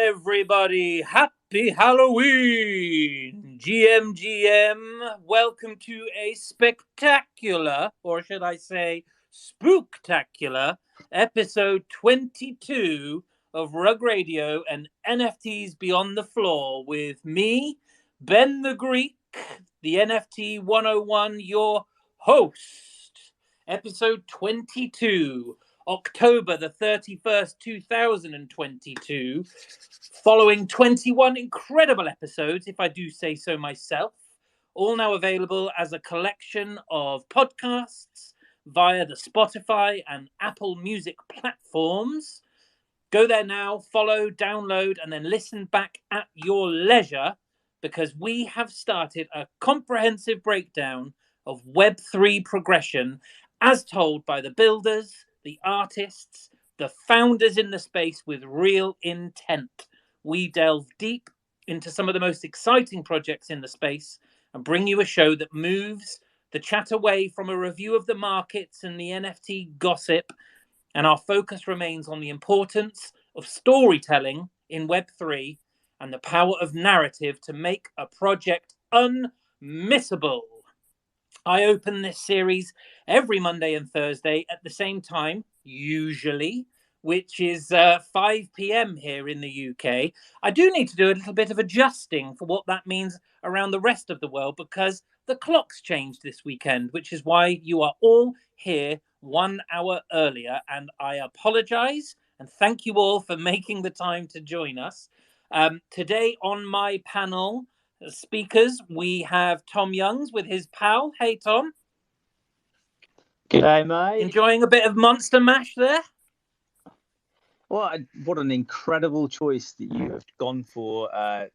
everybody. Happy Halloween. GM. Welcome to a spectacular, or should I say spooktacular, episode 22 of Rug Radio and NFTs Beyond the Floor with me, Ben the Greek, the NFT 101, your host. Episode 22. October the 31st, 2022, following 21 incredible episodes, if I do say so myself, all now available as a collection of podcasts via the Spotify and Apple Music platforms. Go there now, follow, download, and then listen back at your leisure, because we have started a comprehensive breakdown of Web3 progression as told by the builders, the artists, the founders in the space with real intent. We delve deep into some of the most exciting projects in the space and bring you a show that moves the chat away from a review of the markets and the NFT gossip. And our focus remains on the importance of storytelling in Web3 and the power of narrative to make a project unmissable. I open this series every Monday and Thursday at the same time, usually, which is 5 p.m. here in the UK. I do need to do a little bit of adjusting for what that means around the rest of the world, because the clocks changed this weekend, which is why you are all here 1 hour earlier. And I apologize and thank you all for making the time to join us. Today on my panel speakers, we have Tom Youngs with his pal. Hey, Tom. G'day, mate. Enjoying a bit of Monster Mash there? What an incredible choice that you have gone for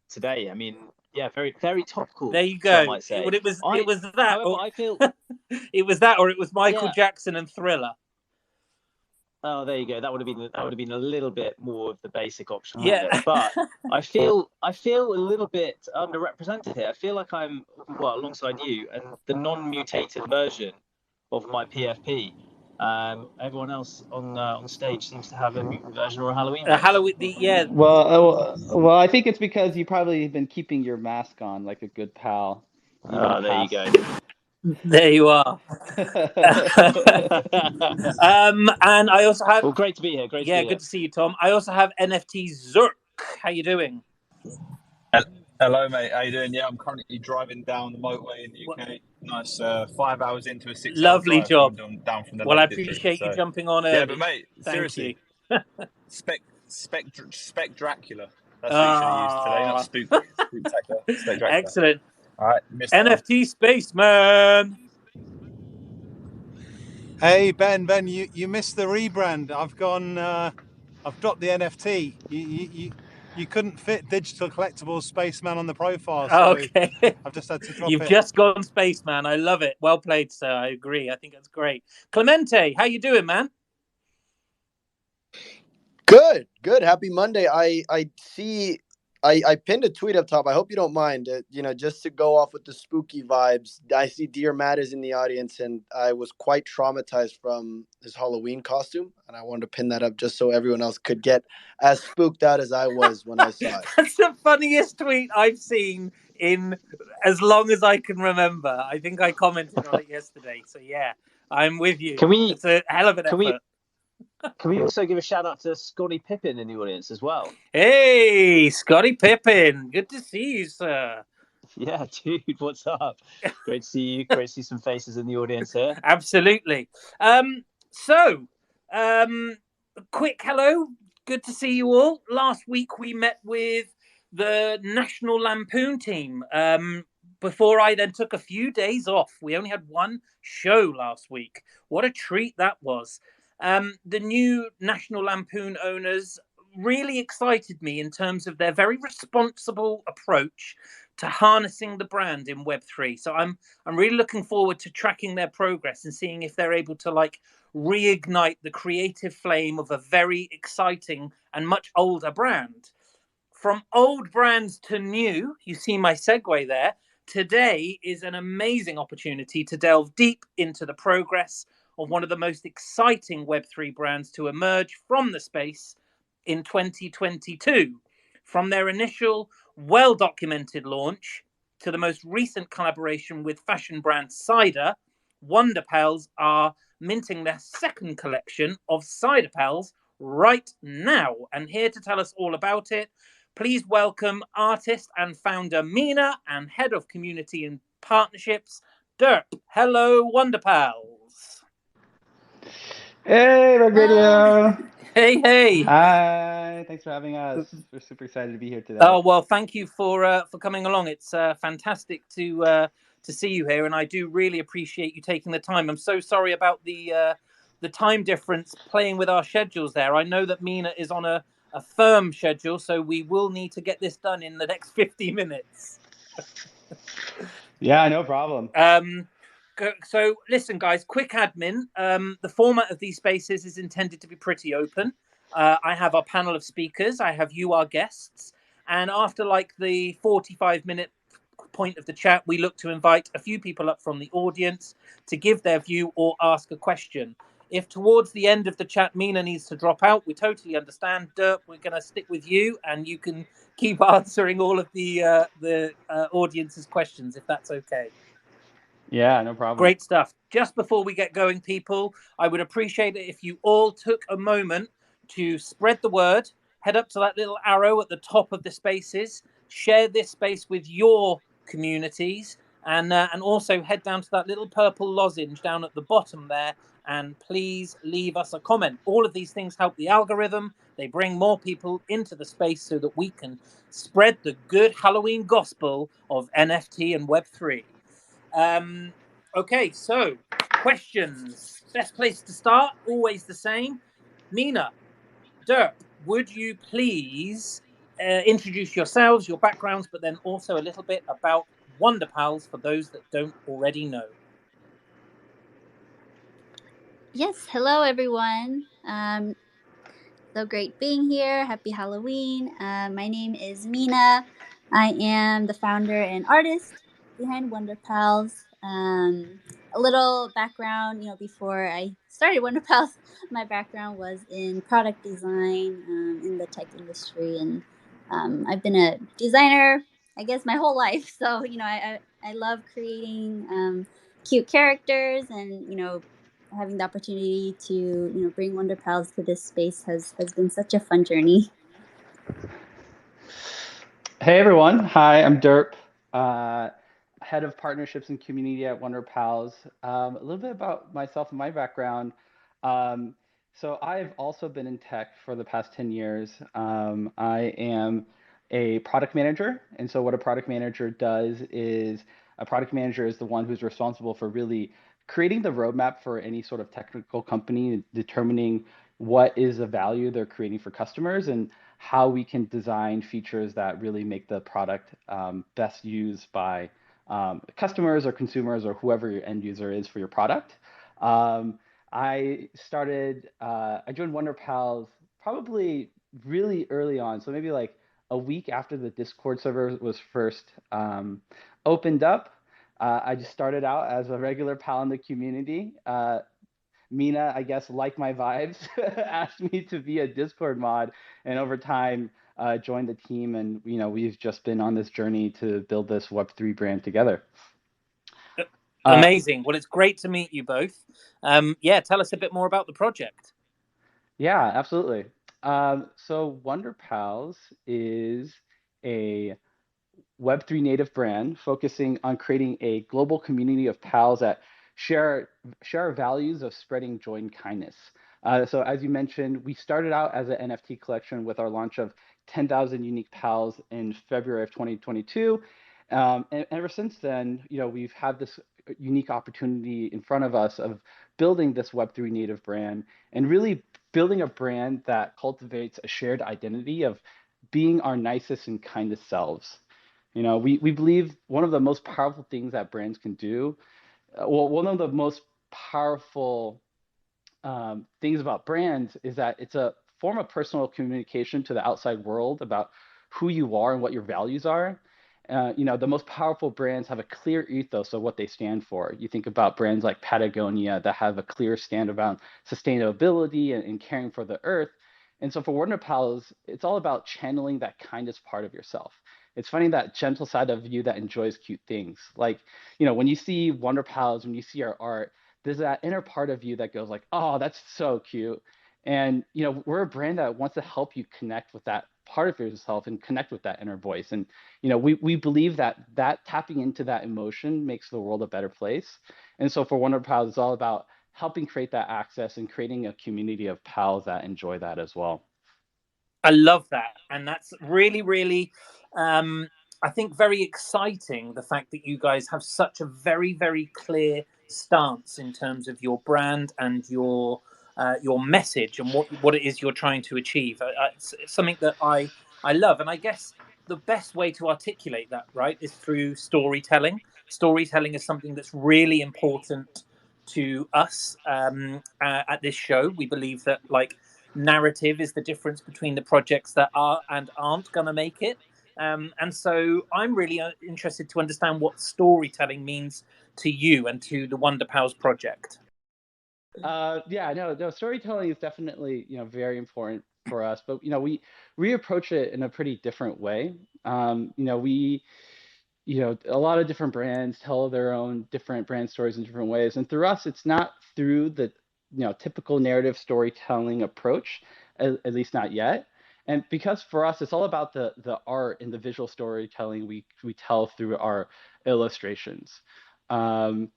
today. I mean, yeah, very, very topical. There you go. I might say. It was that. However, or, I feel it was that, or it was Michael Jackson and Thriller. Oh, there you go. That would have been a little bit more of the basic option. Yeah. But I feel a little bit underrepresented here. I feel like I'm alongside you and the non-mutated version of my PFP. Everyone else on stage seems to have a mutant version or a Halloween version. Well, I think it's because you probably been keeping your mask on like a good pal. There you go. There you are. And I also have. Well, great to be here. Good to see you, Tom. I also have NFT Zerk. How you doing? Hello, mate. How you doing? Yeah, I'm currently driving down the motorway in the UK. Nice 5 hours into a 6 hour Lovely job. Down from the I appreciate you jumping on early. Yeah, but mate, seriously, Spec Dracula. That's what you should use today, not Spooktacular. Spec Dracula. Excellent. All right, NFT Spaceman. Hey Ben, you missed the rebrand. I've dropped the NFT. You couldn't fit digital collectibles Spaceman on the profile. So okay. I've just had to drop You've it. just gone Spaceman. I love it. Well played, sir. I agree. I think that's great. Clemente, how you doing, man? Good. Happy Monday. I see. I pinned a tweet up top. I hope you don't mind. Just to go off with the spooky vibes. I see Dear Matt is in the audience, and I was quite traumatized from his Halloween costume, and I wanted to pin that up just so everyone else could get as spooked out as I was when I saw it. That's the funniest tweet I've seen in as long as I can remember. I think I commented on it yesterday. So yeah, I'm with you. It's a hell of an effort. Can we also give a shout out to Scottie Pippen in the audience as well? Hey, Scottie Pippen. Good to see you, sir. Yeah, dude, what's up? Great to see you. Great to see some faces in the audience here. Absolutely. Quick hello. Good to see you all. Last week we met with the National Lampoon team. Before I then took a few days off. We only had one show last week. What a treat that was. The new National Lampoon owners really excited me in terms of their very responsible approach to harnessing the brand in Web3. So I'm really looking forward to tracking their progress and seeing if they're able to reignite the creative flame of a very exciting and much older brand. From old brands to new, you see my segue there. Today is an amazing opportunity to delve deep into the progress of one of the most exciting Web3 brands to emerge from the space in 2022. From their initial well-documented launch to the most recent collaboration with fashion brand Cider, Wonderpals are minting their second collection of Cider Pals right now. And here to tell us all about it, please welcome artist and founder Mina and head of community and partnerships, Derp. Hello, Wonderpals. Hey, Red Radio. Hey. Hi. Thanks for having us. We're super excited to be here today. Oh, well, thank you for coming along. It's fantastic to see you here, and I do really appreciate you taking the time. I'm so sorry about the time difference playing with our schedules there. I know that Mina is on a firm schedule, so we will need to get this done in the next 50 minutes. Yeah, no problem. So listen, guys, quick admin. The format of these spaces is intended to be pretty open. I have our panel of speakers. I have you, our guests. And after like the 45-minute point of the chat, we look to invite a few people up from the audience to give their view or ask a question. If towards the end of the chat, Mina needs to drop out, we totally understand. Derp, we're going to stick with you, and you can keep answering all of the audience's questions, if that's okay. Yeah, no problem. Great stuff. Just before we get going, people, I would appreciate it if you all took a moment to spread the word, head up to that little arrow at the top of the spaces, share this space with your communities, and also head down to that little purple lozenge down at the bottom there, and please leave us a comment. All of these things help the algorithm. They bring more people into the space so that we can spread the good Halloween gospel of NFT and Web3. Okay, so questions. Best place to start, always the same. Mina, Derp, would you please introduce yourselves, your backgrounds, but then also a little bit about Wonderpals for those that don't already know? Yes, hello everyone. So great being here. Happy Halloween. My name is Mina. I am the founder and artist behind Wonderpals. A little background, before I started Wonderpals, my background was in product design in the tech industry, and I've been a designer, I guess, my whole life. So I love creating cute characters, and having the opportunity to bring Wonderpals to this space has been such a fun journey. Hey everyone, hi, I'm Derp, head of partnerships and community at Wonderpals. A little bit about myself and my background. So I've also been in tech for the past 10 years. I am a product manager, and so what a product manager does is a product manager is the one who's responsible for really creating the roadmap for any sort of technical company, determining what is the value they're creating for customers and how we can design features that really make the product best used by customers or consumers or whoever your end user is for your product. I joined Wonderpals probably really early on, so maybe like a week after the Discord server was first opened up. I just started out as a regular pal in the community. Mina, I guess, liked my vibes, asked me to be a Discord mod, and over time joined the team. And we've just been on this journey to build this Web3 brand together. Amazing. Well, it's great to meet you both. Tell us a bit more about the project. Yeah, absolutely. So Wonderpals is a Web3 native brand focusing on creating a global community of pals that share our values of spreading joy and kindness. So as you mentioned, we started out as an NFT collection with our launch of 10,000 unique pals in February of 2022. And ever since then, we've had this unique opportunity in front of us of building this Web3 native brand and really building a brand that cultivates a shared identity of being our nicest and kindest selves. We believe one of the most powerful things that brands can do, one of the most powerful things about brands is that it's a form of personal communication to the outside world about who you are and what your values are. The most powerful brands have a clear ethos of what they stand for. You think about brands like Patagonia that have a clear stand around sustainability and caring for the earth. And so for Wonderpals, it's all about channeling that kindest part of yourself. It's finding that gentle side of you that enjoys cute things. Like, when you see Wonderpals, when you see our art, there's that inner part of you that goes like, oh, that's so cute. And, we're a brand that wants to help you connect with that part of yourself and connect with that inner voice. And, we believe that tapping into that emotion makes the world a better place. And so for Wonderpals, it's all about helping create that access and creating a community of pals that enjoy that as well. I love that. And that's really, really, I think, very exciting, the fact that you guys have such a very, very clear stance in terms of your brand and your message and what it is you're trying to achieve. It's something that I love. And I guess the best way to articulate that, right, is through storytelling. Storytelling is something that's really important to us at this show. We believe that, like, narrative is the difference between the projects that are and aren't going to make it. And so I'm really interested to understand what storytelling means to you and to the Wonderpals project. No, storytelling is definitely, very important for us, but, we approach it in a pretty different way. A lot of different brands tell their own different brand stories in different ways. And through us, it's not through the, typical narrative storytelling approach, at least not yet. And because for us, it's all about the art and the visual storytelling we tell through our illustrations. And,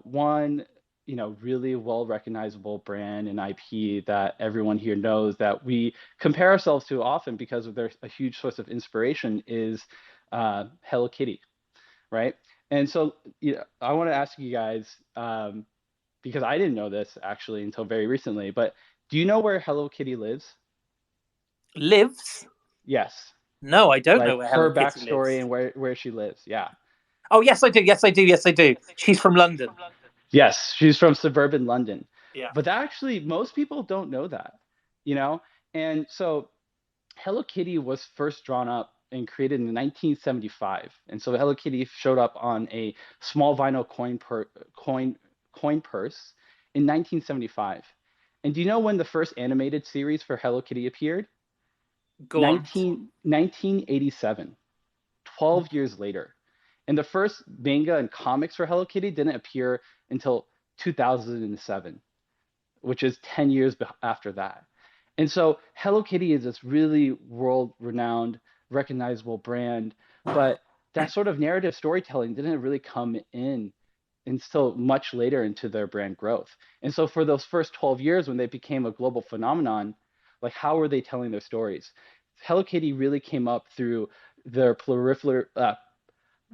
one, really well recognizable brand and IP that everyone here knows that we compare ourselves to often because of a huge source of inspiration is Hello Kitty, right? And so, I want to ask you guys, because I didn't know this actually until very recently, but do you know where Hello Kitty lives? Lives? Yes. No, I don't know Like where Hello her Kitty backstory lives. and where she lives. Yeah. Oh, yes, I do. Yes, I do. Yes, I do. She's from London. Yes, she's from suburban London. Yeah. But actually, most people don't know that, And so Hello Kitty was first drawn up and created in 1975. And so Hello Kitty showed up on a small vinyl coin purse in 1975. And do you know when the first animated series for Hello Kitty appeared? Go on. 1987, 12 years later. And the first manga and comics for Hello Kitty didn't appear until 2007, which is 10 years after that. And so Hello Kitty is this really world-renowned, recognizable brand, but that sort of narrative storytelling didn't really come in until much later into their brand growth. And so for those first 12 years when they became a global phenomenon, like how were they telling their stories? Hello Kitty really came up through their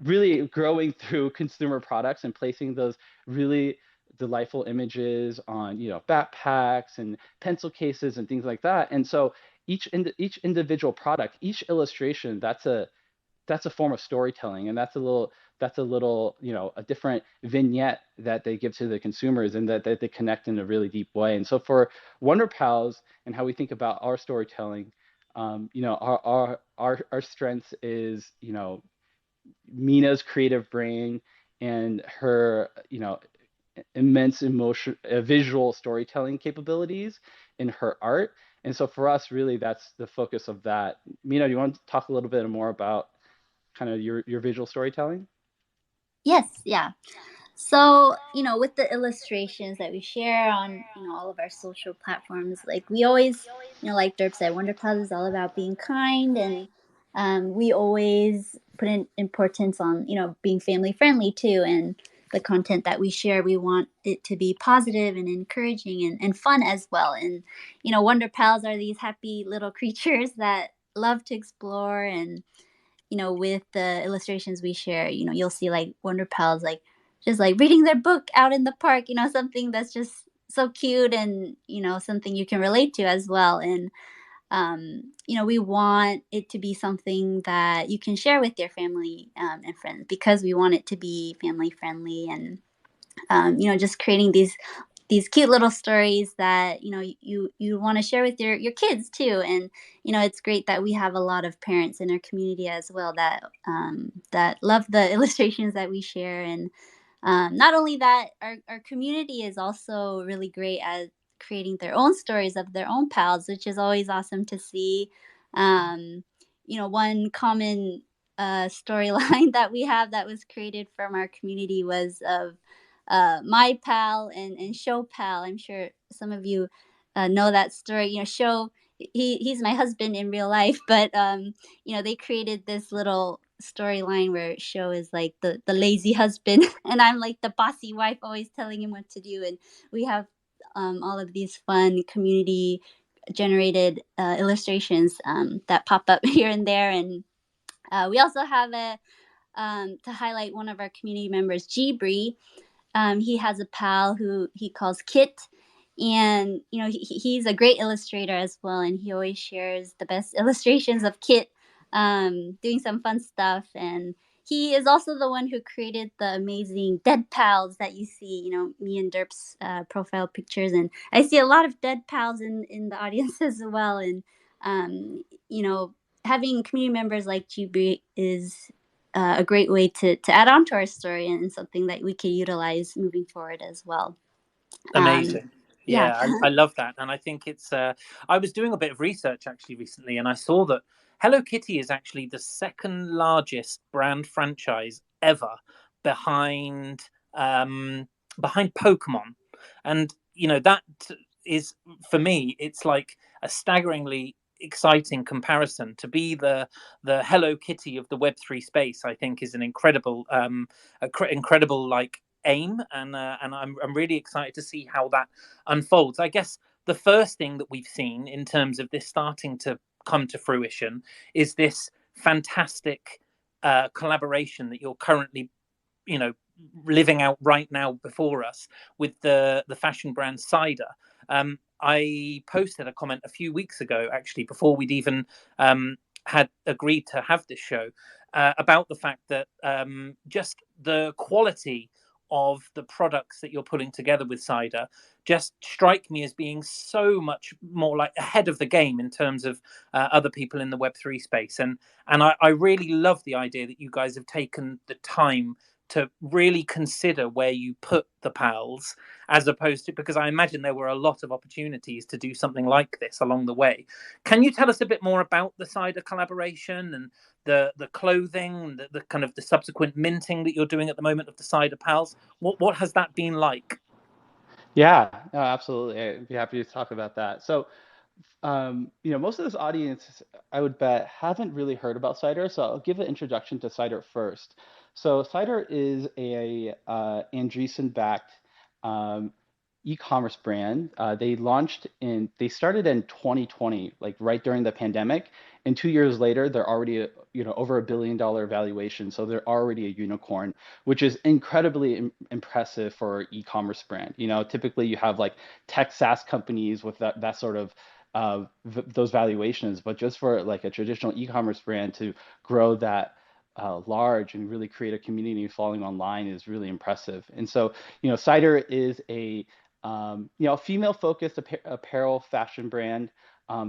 really growing through consumer products and placing those really delightful images on, backpacks and pencil cases and things like that. And so each individual product, each illustration, that's a form of storytelling, and that's a little a different vignette that they give to the consumers, and that they connect in a really deep way. And so for Wonderpals and how we think about our storytelling, our strength is, Mina's creative brain and her, immense visual storytelling capabilities in her art. And so for us, really, that's the focus of that. Mina, do you want to talk a little bit more about kind of your visual storytelling? Yes, yeah. So, with the illustrations that we share on, all of our social platforms, like we always, like Derp said, Wonderpals is all about being kind, and we always put an importance on, being family friendly too. And the content that we share, we want it to be positive and encouraging and fun as well. And, Wonderpals are these happy little creatures that love to explore. And, with the illustrations we share, you'll see like Wonderpals, like just like reading their book out in the park, something that's just so cute, and, something you can relate to as well. And, we want it to be something that you can share with your family and friends, because we want it to be family friendly. And, just creating these cute little stories that you want to share with your kids too. And it's great that we have a lot of parents in our community as well that that love the illustrations that we share. And not only that, our community is also really great creating their own stories of their own pals, which is always awesome to see. One common storyline that we have that was created from our community was of my pal and show pal. I'm sure some of you know that story. Show, he's my husband in real life, but they created this little storyline where Show is like the lazy husband and I'm like the bossy wife, always telling him what to do. And we have all of these fun community generated illustrations that pop up here and there. And we also have to highlight one of our community members, Gbree. He has a pal who he calls Kit, and he's a great illustrator as well, and he always shares the best illustrations of Kit doing some fun stuff. And he is also the one who created the amazing dead pals that you see, me and Derp's profile pictures, and I see a lot of dead pals in the audience as well. And having community members like Gbree is a great way to add on to our story, and something that we can utilize moving forward as well. Amazing. Yeah. I love that. And I think it's, I was doing a bit of research actually recently, and I saw that Hello Kitty is actually the second largest brand franchise ever behind Pokemon. And, that is, for me, it's like a staggeringly exciting comparison. To be the Hello Kitty of the Web3 space, I think is an incredible incredible like aim, and I'm really excited to see how that unfolds. I guess the first thing that we've seen in terms of this starting to come to fruition is this fantastic collaboration that you're currently living out right now before us with the fashion brand Cider. I posted a comment a few weeks ago, actually, before we'd even had agreed to have this show, about the fact that just the quality of the products that you're putting together with Cider just strike me as being so much more like ahead of the game in terms of other people in the Web3 space. And I really love the idea that you guys have taken the time to really consider where you put the pals, as opposed to, because I imagine there were a lot of opportunities to do something like this along the way. Can you tell us a bit more about the Cider collaboration and the clothing, the kind of the subsequent minting that you're doing at the moment of the Cider pals? What has that been like? Yeah, no, absolutely. I'd be happy to talk about that. So, most of this audience, I would bet, haven't really heard about Cider. So I'll give an introduction to Cider first. So Cider is a Andreessen-backed e-commerce brand. They started in 2020, like right during the pandemic, and 2 years later, they're already over $1 billion valuation. So they're already a unicorn, which is incredibly impressive for an e-commerce brand. Typically you have like tech SaaS companies with that sort of those valuations, but just for like a traditional e-commerce brand to grow that large and really create a community following online is really impressive. And so, Cider is a female-focused apparel fashion brand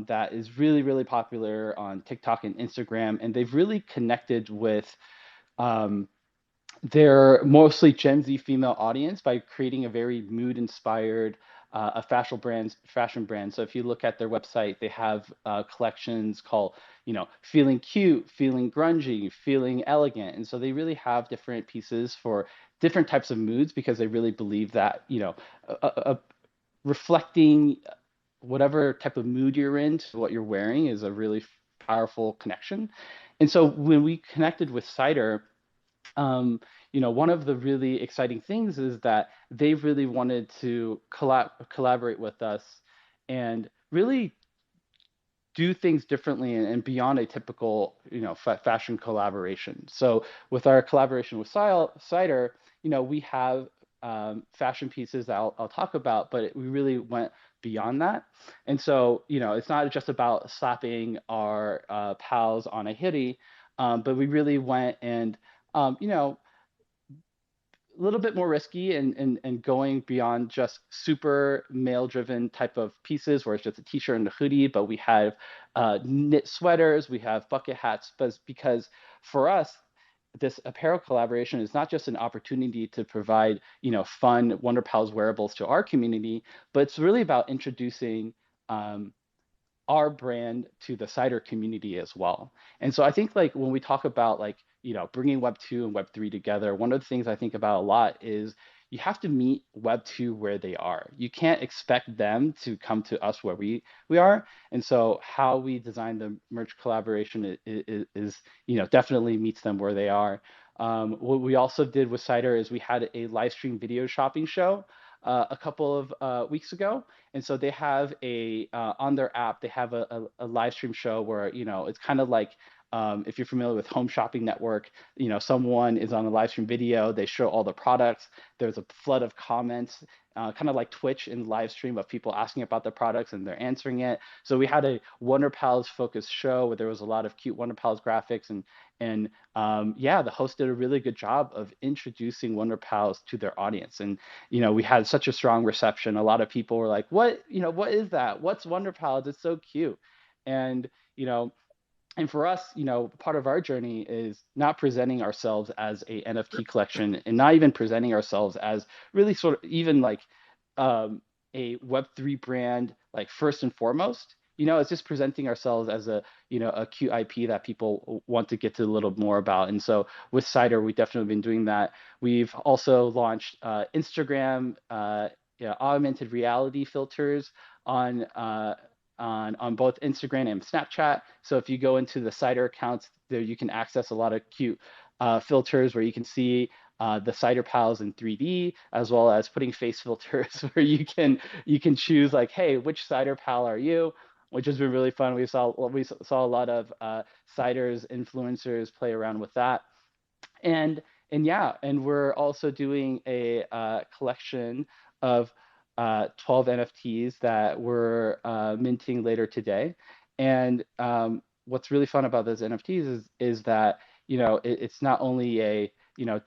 that is really, really popular on TikTok and Instagram, and they've really connected with their mostly Gen Z female audience by creating a very mood-inspired a fashion brand. So if you look at their website, they have collections called, feeling cute, feeling grungy, feeling elegant. And so they really have different pieces for different types of moods, because they really believe that, reflecting whatever type of mood you're in to what you're wearing is a really powerful connection. And so when we connected with Cider, one of the really exciting things is that they really wanted to collaborate with us and really do things differently and beyond a typical, fashion collaboration. So with our collaboration with Cider, we have fashion pieces that I'll talk about, but we really went beyond that. And so, it's not just about slapping our pals on a hoodie, but we really went and, a little bit more risky and going beyond just super male driven type of pieces where it's just a t-shirt and a hoodie, but we have knit sweaters, we have bucket hats, but because for us, this apparel collaboration is not just an opportunity to provide, fun Wonderpals wearables to our community, but it's really about introducing our brand to the cider community as well. And so I think like when we talk about like, bringing Web 2 and Web 3 together, one of the things I think about a lot is you have to meet Web 2 where they are. You can't expect them to come to us where we are. And so how we design the merch collaboration is definitely meets them where they are. What we also did with Cider is we had a live stream video shopping show a couple of weeks ago. And so they have on their app, they have a live stream show where, it's kind of like, if you're familiar with Home Shopping Network, someone is on a live stream video, they show all the products, there's a flood of comments, kind of like Twitch in live stream of people asking about the products and they're answering it. So we had a Wonderpals focused show where there was a lot of cute Wonderpals graphics and the host did a really good job of introducing Wonderpals to their audience. And, we had such a strong reception. A lot of people were like, what is that? What's Wonderpals? It's so cute. And, and for us, part of our journey is not presenting ourselves as a NFT collection and not even presenting ourselves as really sort of even like a Web3 brand, like first and foremost. It's just presenting ourselves as a cute IP that people want to get to a little more about. And so with Cider, we've definitely been doing that. We've also launched Instagram augmented reality filters on both Instagram and Snapchat. So if you go into the Cider accounts, there you can access a lot of cute filters where you can see the Cider Pals in 3D, as well as putting face filters where you can choose like, hey, which Cider Pal are you? Which has been really fun. We saw a lot of Ciders influencers play around with that. And we're also doing a collection of 12 NFTs that we're minting later today. And what's really fun about those NFTs is that it's not only a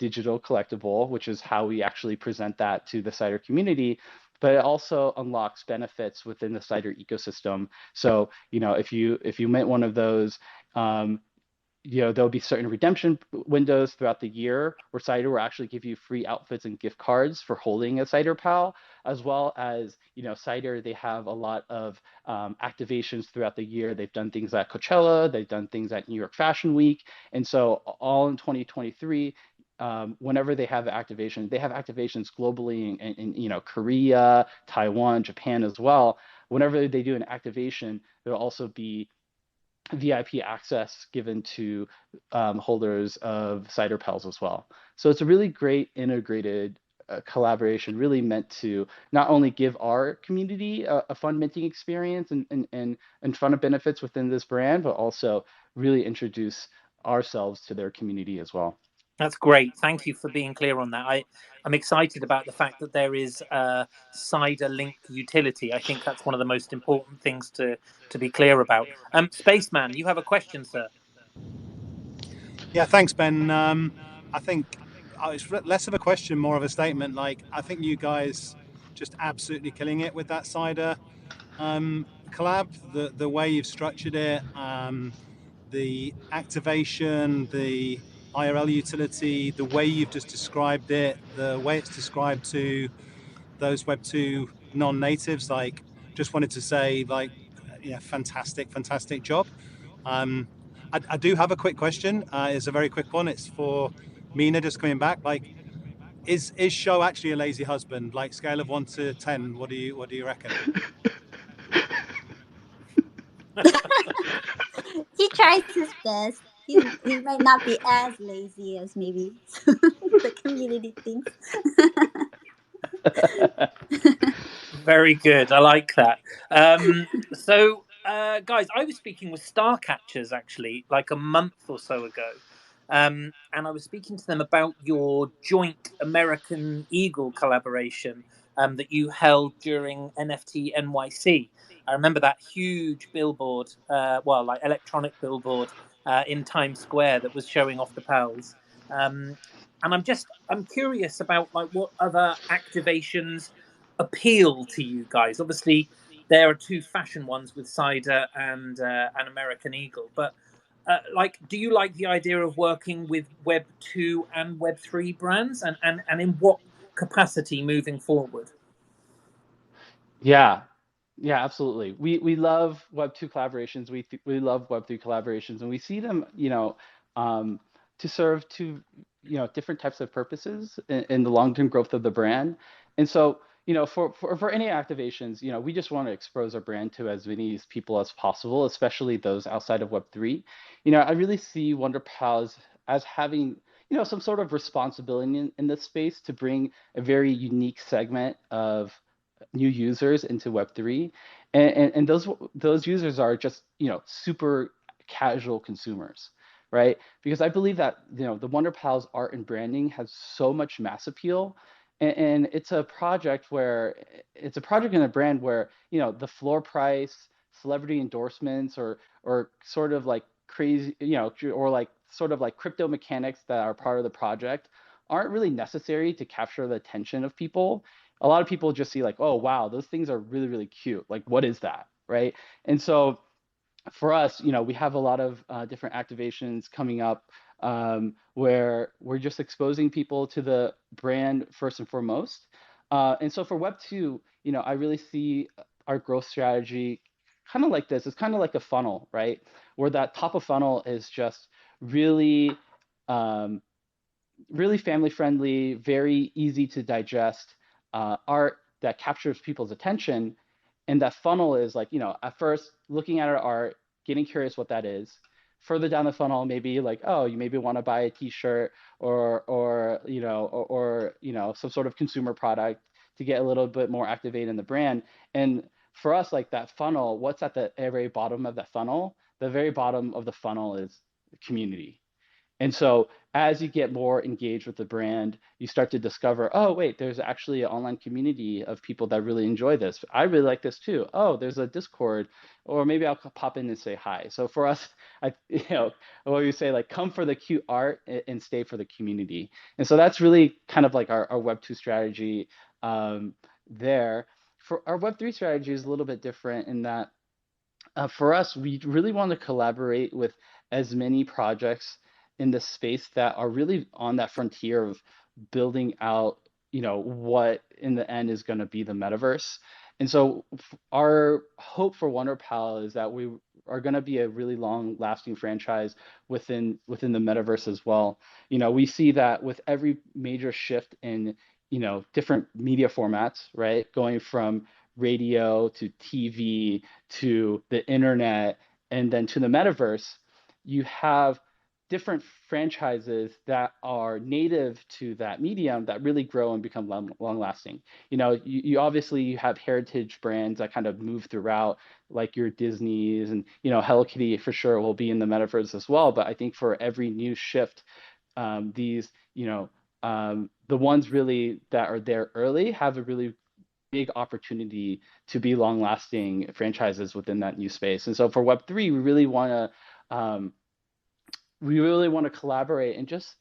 digital collectible, which is how we actually present that to the Cider community, but it also unlocks benefits within the Cider ecosystem. So if you mint one of those, there'll be certain redemption windows throughout the year where Cider will actually give you free outfits and gift cards for holding a Cider Pal, as well as, Cider, they have a lot of activations throughout the year. They've done things at Coachella, they've done things at New York Fashion Week. And so all in 2023, whenever they have activation, they have activations globally in Korea, Taiwan, Japan as well. Whenever they do an activation, there'll also be VIP access given to holders of Cider Pals as well. So it's a really great integrated collaboration, really meant to not only give our community a fun minting experience and fun benefits within this brand, but also really introduce ourselves to their community as well. That's great. Thank you for being clear on that. I'm excited about the fact that there is a Cider link utility. I think that's one of the most important things to be clear about. Spaceman, you have a question, sir? Yeah, thanks, Ben. I think it's less of a question, more of a statement. Like, I think you guys just absolutely killing it with that Cider collab. The way you've structured it, the activation, the IRL utility, the way you've just described it, the way it's described to those Web 2 non-natives, like, just wanted to say, like, fantastic job. I do have a quick question. It's a very quick one. It's for Mina, just coming back. Like, is Show actually a lazy husband? Like, scale of 1 to 10, what do you reckon? He tries his best. He might not be as lazy as maybe the community thinks. Very good. I like that. So, guys, I was speaking with Starcatchers actually like a month or so ago. And I was speaking to them about your joint American Eagle collaboration that you held during NFT NYC. I remember that huge billboard, like electronic billboard in Times Square that was showing off the pals. And I'm curious about like what other activations appeal to you guys. Obviously, there are two fashion ones with Cider and American Eagle, but like, do you like the idea of working with Web 2 and Web 3 brands, and in what capacity moving forward? Yeah, yeah, absolutely. We love Web 2 collaborations. We love Web 3 collaborations, and we see them, um, to serve different types of purposes in the long-term growth of the brand. And so, for any activations, we just want to expose our brand to as many people as possible, especially those outside of Web 3. I really see Wonderpals as having, some sort of responsibility in this space to bring a very unique segment of new users into Web3, and those users are just super casual consumers, right? Because I believe that the Wonderpals art and branding has so much mass appeal, and it's a project in a brand where the floor price, celebrity endorsements, or sort of like crazy, or like sort of like crypto mechanics that are part of the project aren't really necessary to capture the attention of people. A lot of people just see like, oh wow, those things are really, really cute. Like, what is that, right? And so for us, we have a lot of different activations coming up, where we're just exposing people to the brand first and foremost. And so for Web 2, I really see our growth strategy kind of like this. It's kind of like a funnel, right? Where that top of funnel is just really um, really family friendly, very easy to digest art that captures people's attention. And that funnel is like, at first looking at our art, getting curious what that is. Further down the funnel, maybe like, oh, you maybe want to buy a T-shirt or some sort of consumer product to get a little bit more activated in the brand. And for us, like that funnel, what's at the very bottom of that funnel? The very bottom of the funnel is community. And so as you get more engaged with the brand, you start to discover, oh, wait, there's actually an online community of people that really enjoy this. I really like this too. Oh, there's a Discord, or maybe I'll pop in and say hi. So for us, what we say, like, come for the cute art and stay for the community. And so that's really kind of like our Web 2 strategy there. For our Web 3 strategy is a little bit different in that for us, we really want to collaborate with as many projects in the space that are really on that frontier of building out, what in the end is going to be the metaverse. And so our hope for Wonderpal is that we are going to be a really long-lasting franchise within the metaverse as well. We see that with every major shift in, different media formats, right? Going from radio to TV to the internet and then to the metaverse, you have different franchises that are native to that medium that really grow and become long lasting. You obviously you have heritage brands that kind of move throughout, like your Disney's, and Hello Kitty for sure will be in the metaverse as well. But I think for every new shift, these the ones really that are there early have a really big opportunity to be long-lasting franchises within that new space. And so for Web3, we really want to collaborate and just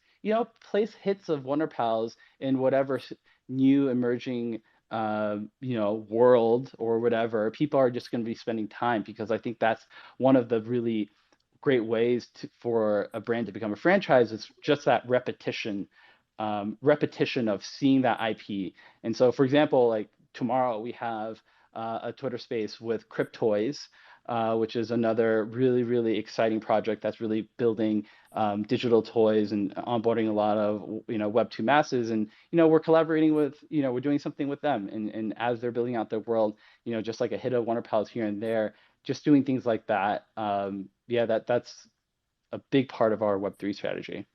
place hits of Wonderpals in whatever new emerging world or whatever. People are just going to be spending time, because I think that's one of the really great ways for a brand to become a franchise is just that repetition of seeing that IP. And so, for example, like tomorrow we have a Twitter space with Cryptoys, which is another really, really exciting project that's really building digital toys and onboarding a lot of Web 2 masses. And we're collaborating with we're doing something with them, and as they're building out their world, just like a hit of Wonderpals here and there, just doing things like that. That's a big part of our Web3 strategy.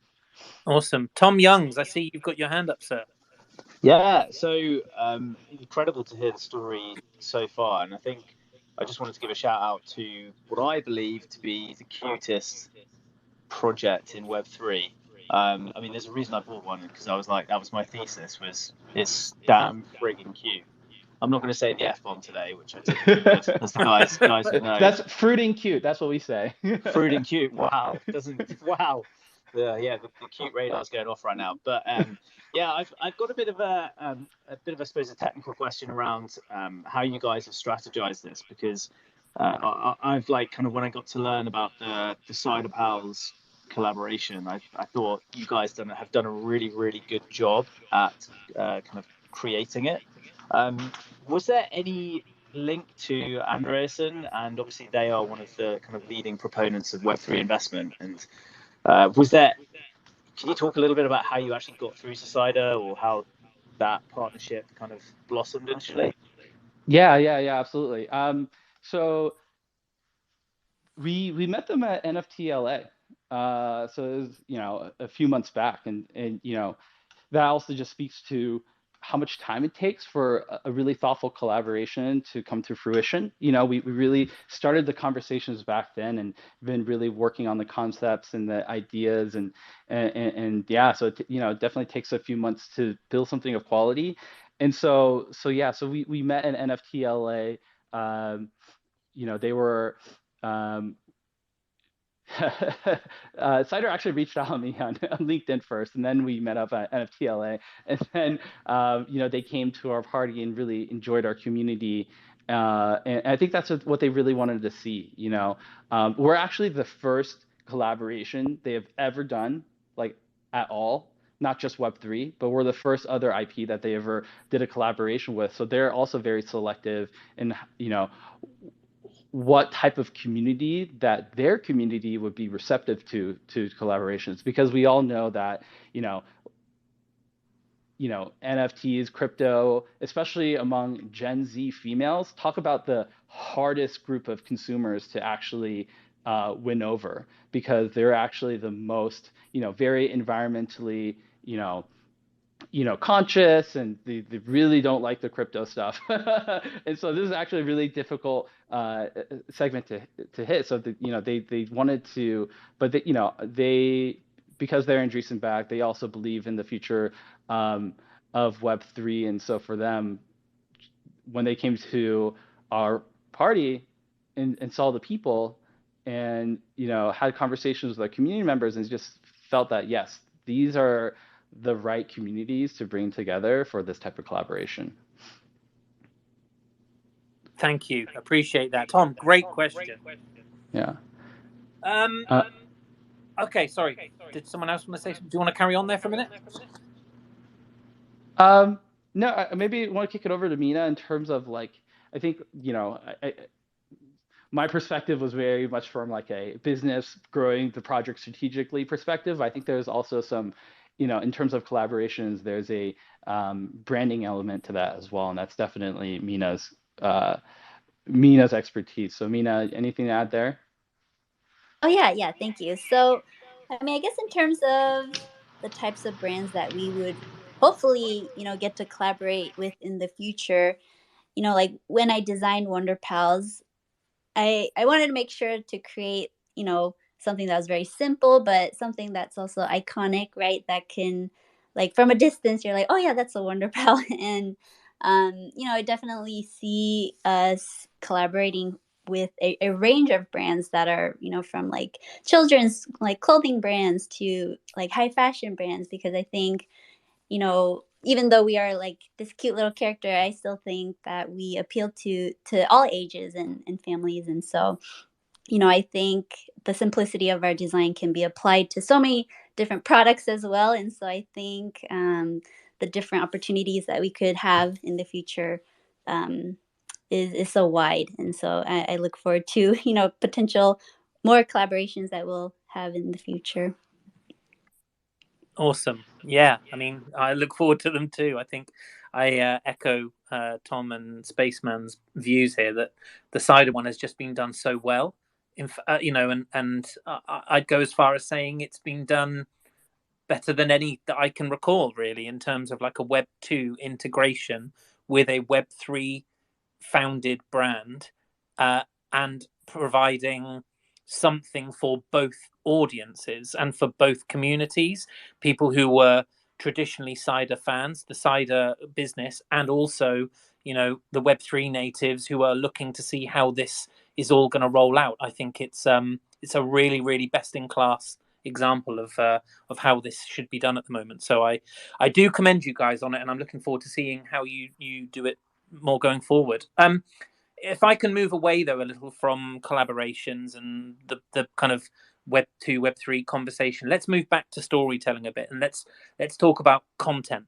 Awesome. Tom Youngs, I see you've got your hand up, sir. Yeah, so incredible to hear the story so far. And I think I just wanted to give a shout out to what I believe to be the cutest project in Web3. I mean, there's a reason I bought one, because I was like, that was my thesis, was it's damn friggin' cute. I'm not going to say the F-bomb today, which I typically would, as the guys would know. That's fruiting cute. That's what we say. Fruiting cute. Wow. Wow. The cute radar's going off right now. But yeah, I've got a bit of I suppose a technical question around how you guys have strategized this, because I've like kind of when I got to learn about the Cider Pals collaboration, I thought you guys have done a really, really good job at kind of creating it. Was there any link to Andreessen? And obviously they are one of the kind of leading proponents of Web3 investment. And can you talk a little bit about how you actually got through to Cider, or how that partnership kind of blossomed initially? Yeah, absolutely. So we met them at NFTLA. So it was, a few months back, and that also just speaks to how much time it takes for a really thoughtful collaboration to come to fruition. We really started the conversations back then and been really working on the concepts and the ideas and yeah, so it definitely takes a few months to build something of quality. And so we met at NFTLA. They were Cider actually reached out on me on LinkedIn first, and then we met up at NFTLA, and then they came to our party and really enjoyed our community, and I think that's what they really wanted to see. We're actually the first collaboration they have ever done, like at all, not just Web3, but we're the first other IP that they ever did a collaboration with. So they're also very selective in what type of community that their community would be receptive to collaborations, because we all know that NFTs, crypto, especially among Gen Z females, talk about the hardest group of consumers to actually win over, because they're actually the most very environmentally conscious, and they really don't like the crypto stuff. And so this is actually a really difficult segment to hit. So they wanted to, but they because they're Andreessen backed, they also believe in the future of Web3. And so for them, when they came to our party and saw the people and had conversations with our community members and just felt that yes, these are the right communities to bring together for this type of collaboration. Thank you. Appreciate that. Tom, great question. Yeah. Okay, sorry. Did someone else want to say something? Do you want to carry on there for a minute? No, I maybe want to kick it over to Mina in terms of I think, my perspective was very much from a business growing the project strategically perspective. I think there's also some, in terms of collaborations, there's a branding element to that as well. And that's definitely Mina's expertise. So Mina, anything to add there? Oh, yeah, thank you. So, I guess in terms of the types of brands that we would hopefully, get to collaborate with in the future, when I designed Wonderpals, I wanted to make sure to create, something that was very simple, but something that's also iconic, right? That can, from a distance, you're like, oh yeah, that's a Wonderpal. And, I definitely see us collaborating with a range of brands that are, from children's clothing brands to high fashion brands, because I think, even though we are this cute little character, I still think that we appeal to all ages and families. And so, I think the simplicity of our design can be applied to so many different products as well. And so I think the different opportunities that we could have in the future is so wide. And so I look forward to, potential more collaborations that we'll have in the future. Awesome. Yeah, I look forward to them too. I think I echo Tom and Spaceman's views here that the Cider one has just been done so well. And I'd go as far as saying it's been done better than any that I can recall, really, in terms of a Web 2 integration with a Web 3 founded brand, and providing something for both audiences and for both communities, people who were traditionally Cider fans, the Cider business, and also the Web3 natives who are looking to see how this is all going to roll out. I think it's a really, really best in class example of how this should be done at the moment. So I do commend you guys on it, and I'm looking forward to seeing how you do it more going forward. if I can move away though a little from collaborations and the kind of Web 2, Web 3 conversation, let's move back to storytelling a bit, and let's talk about content.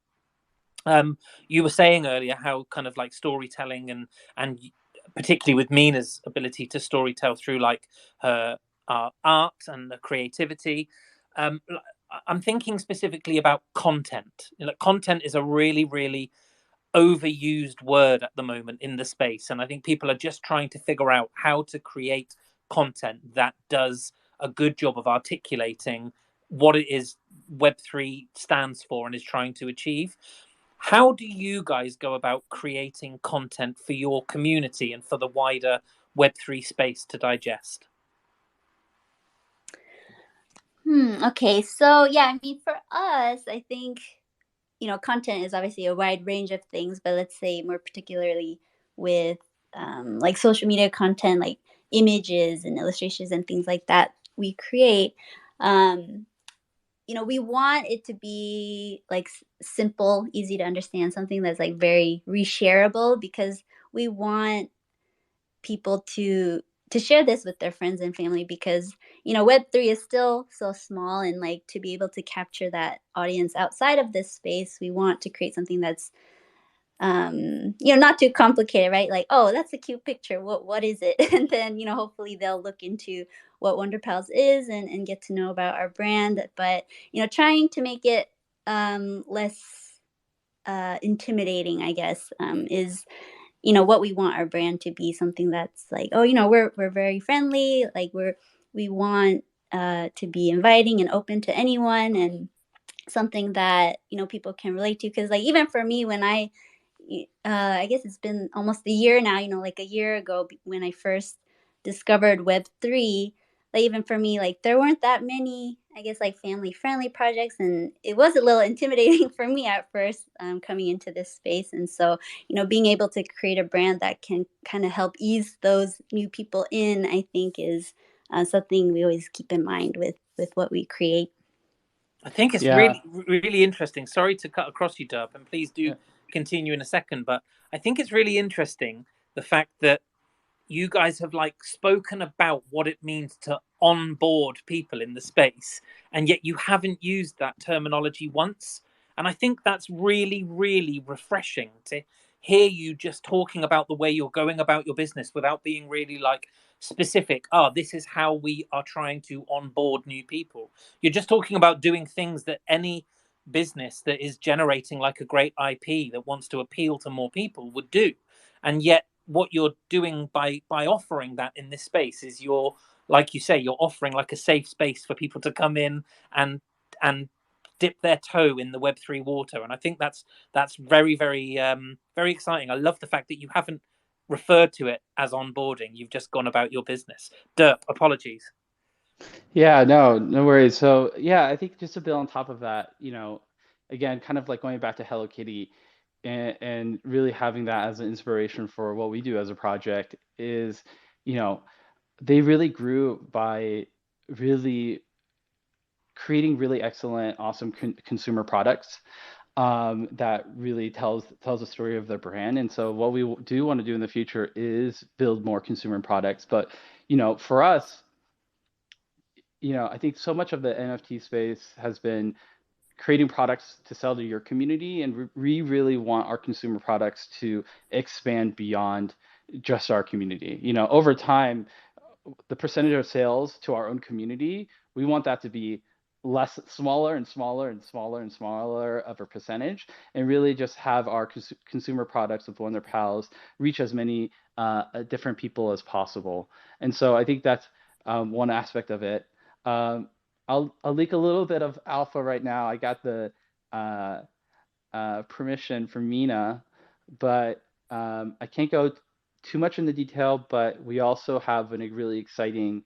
You were saying earlier how kind of like storytelling and particularly with Mina's ability to storytell through like her art and the creativity. I'm thinking specifically about content. Content is a really, really overused word at the moment in the space, and I think people are just trying to figure out how to create content that does a good job of articulating what it is Web3 stands for and is trying to achieve. How do you guys go about creating content for your community and for the wider Web3 space to digest? Okay, so yeah, I mean, for us, I think, content is obviously a wide range of things, but let's say more particularly with like social media content, like images and illustrations and things like that we create. We want it to be like simple, easy to understand, something that's like very reshareable, because we want people to share this with their friends and family, because Web3 is still so small, and like to be able to capture that audience outside of this space, we want to create something that's not too complicated, right? Like, oh, that's a cute picture, what is it? And then hopefully they'll look into what Wonderpals is and get to know about our brand. But trying to make it less intimidating, I guess, is what we want our brand to be, something that's like, oh, we're very friendly, like we want to be inviting and open to anyone, and something that people can relate to. Because like, even for me, when I guess it's been almost a year now, like a year ago when I first discovered Web3, like even for me, like there weren't that many, I guess, like family friendly projects, and it was a little intimidating for me at first, coming into this space. And so being able to create a brand that can kind of help ease those new people in, I think is something we always keep in mind with what we create. I think it's really, really interesting. Sorry to cut across you, Derp, and please do continue in a second. But I think it's really interesting the fact that you guys have like spoken about what it means to onboard people in the space, and yet you haven't used that terminology once. And I think that's really, really refreshing to hear you just talking about the way you're going about your business without being really like specific. This is how we are trying to onboard new people. You're just talking about doing things that any business that is generating like a great IP that wants to appeal to more people would do. And yet what you're doing by offering that in this space is you're, like you say, you're offering like a safe space for people to come in and dip their toe in the Web3 water. And I think that's very, very very exciting. I love the fact that you haven't referred to it as onboarding. You've just gone about your business. Derp, apologies. Yeah, no worries. So yeah, I think just to build on top of that, again, kind of like going back to Hello Kitty and really having that as an inspiration for what we do as a project is, they really grew by really creating really excellent, awesome consumer products that really tells a story of their brand. And so what we do want to do in the future is build more consumer products. But for us, I think so much of the NFT space has been creating products to sell to your community, and we really want our consumer products to expand beyond just our community. Over time, the percentage of sales to our own community, we want that to be smaller and smaller and smaller and smaller of a percentage, and really just have our consumer products with Wonderpals reach as many different people as possible. And so I think that's one aspect of it. I'll leak a little bit of alpha right now. I got the permission from Mina, but I can't go too much into detail. But we also have a really exciting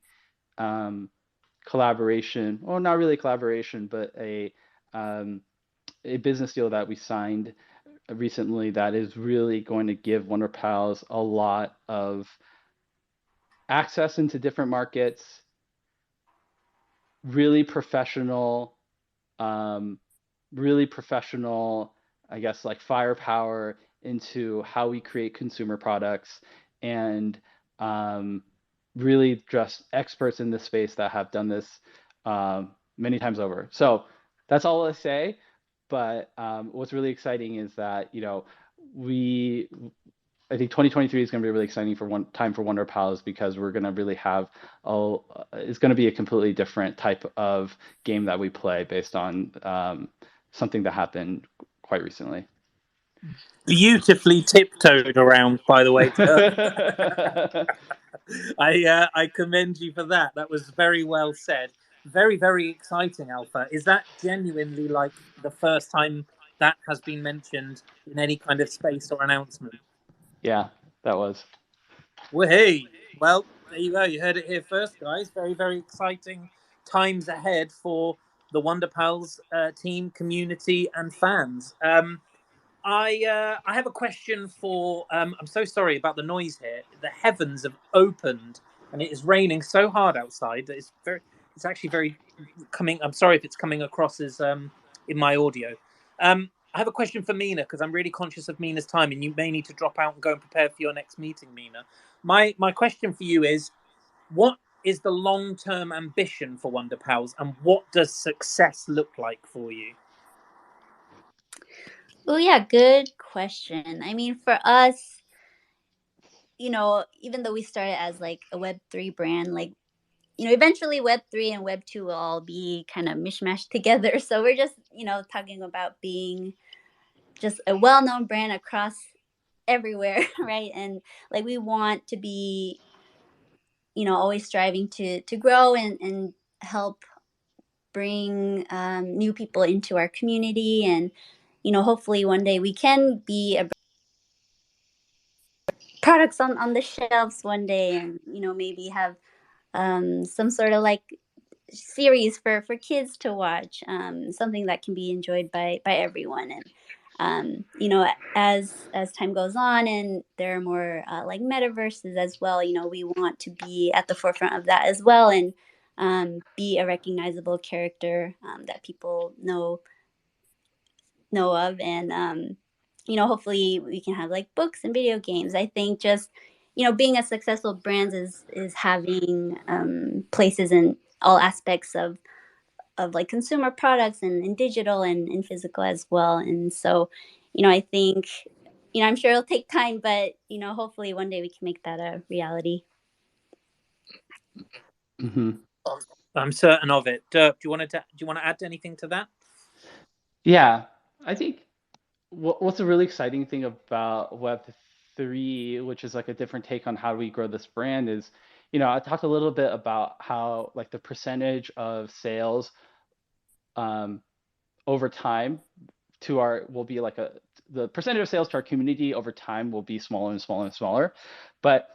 collaboration, or not really collaboration, but a business deal that we signed recently that is really going to give Wonderpals a lot of access into different markets, really professional, I guess, like firepower into how we create consumer products and really just experts in this space that have done this many times over. So that's all I'll say. But what's really exciting is that, I think 2023 is going to be really exciting for time for Wonderpals, because we're going to really have it's going to be a completely different type of game that we play based on something that happened quite recently. Beautifully tiptoed around, by the way. I commend you for that. That was very well said. Very, very exciting, Alpha. Is that genuinely like the first time that has been mentioned in any kind of space or announcement? Yeah, that was. Well, hey, well, there you go. You heard it here first, guys. Very, very exciting times ahead for the Wonderpals team, community, and fans. I have a question for. I'm so sorry about the noise here. The heavens have opened, and it is raining so hard outside that it's very. It's actually very coming. I'm sorry if it's coming across as in my audio. I have a question for Mina, because I'm really conscious of Mina's time, and you may need to drop out and go and prepare for your next meeting, Mina. My question for you is, what is the long-term ambition for Wonderpals, and what does success look like for you? Oh yeah, good question. I mean, for us, even though we started as like a Web3 brand, like, eventually Web3 and Web2 will all be kind of mishmashed together. So we're just, talking about being just a well-known brand across everywhere, right? And like we want to be, always striving to grow and help bring new people into our community, and hopefully one day we can be a products on the shelves one day, and maybe have some sort of like series for kids to watch, something that can be enjoyed by everyone. And as time goes on and there are more like metaverses as well, we want to be at the forefront of that as well, and be a recognizable character that people know of. And hopefully we can have like books and video games. I think just being a successful brand is having places in all aspects of like consumer products, and in digital and in physical as well. And so I think I'm sure it'll take time, but hopefully one day we can make that a reality. Mm-hmm. I'm certain of it. Derp, do you want to add anything to that? Yeah, I think what's a really exciting thing about Web3, which is like a different take on how we grow this brand, is, I talked a little bit about how like the percentage of sales over time will be like the percentage of sales to our community over time will be smaller and smaller and smaller. But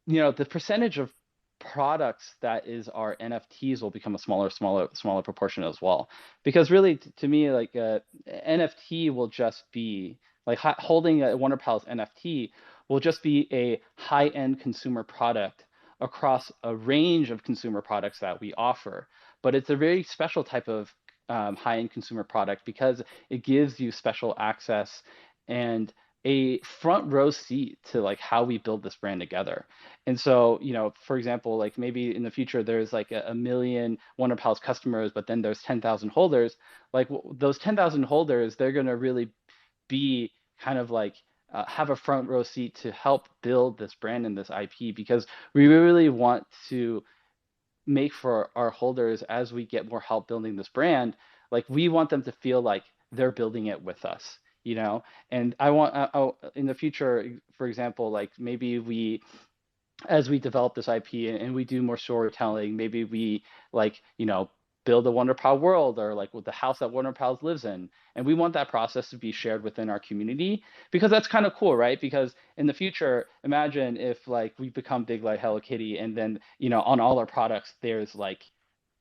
the percentage of products that is our NFTs will become a smaller proportion as well. Because really, to me, like NFT will just be like holding a Wonderpals NFT will just be a high-end consumer product across a range of consumer products that we offer. But it's a very special type of high-end consumer product, because it gives you special access and a front row seat to like how we build this brand together. And so, for example, like maybe in the future there's like a million Wonderpals customers, but then there's 10,000 holders. Like those 10,000 holders, they're going to really be kind of like have a front row seat to help build this brand and this IP, because we really want to make for our holders, as we get more help building this brand, like we want them to feel like they're building it with us, and I want in the future, for example, like maybe as we develop this IP and we do more storytelling, maybe we like, build a Wonderpal world, or like with the house that Wonderpals lives in. And we want that process to be shared within our community, because that's kind of cool, right? Because in the future, imagine if like we become big like Hello Kitty, and then, on all our products, there's like,